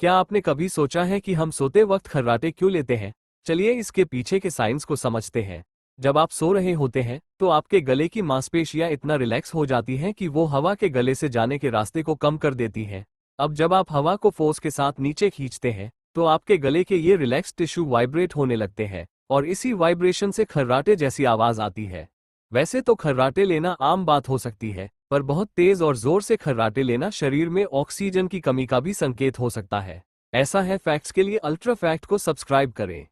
क्या आपने कभी सोचा है कि हम सोते वक्त खर्राटे क्यों लेते हैं? चलिए इसके पीछे के साइंस को समझते हैं। जब आप सो रहे होते हैं तो आपके गले की मांसपेशियां इतना रिलैक्स हो जाती हैं कि वो हवा के गले से जाने के रास्ते को कम कर देती हैं। अब जब आप हवा को फोर्स के साथ नीचे खींचते हैं तो आपके गले के ये रिलैक्स टिश्यू वाइब्रेट होने लगते हैं और इसी वाइब्रेशन से खर्राटे जैसी आवाज आती है। वैसे तो खर्राटे लेना आम बात हो सकती है, पर बहुत तेज और जोर से खर्राटे लेना शरीर में ऑक्सीजन की कमी का भी संकेत हो सकता है। ऐसा है फैक्ट्स के लिए अल्ट्रा फैक्ट को सब्सक्राइब करें।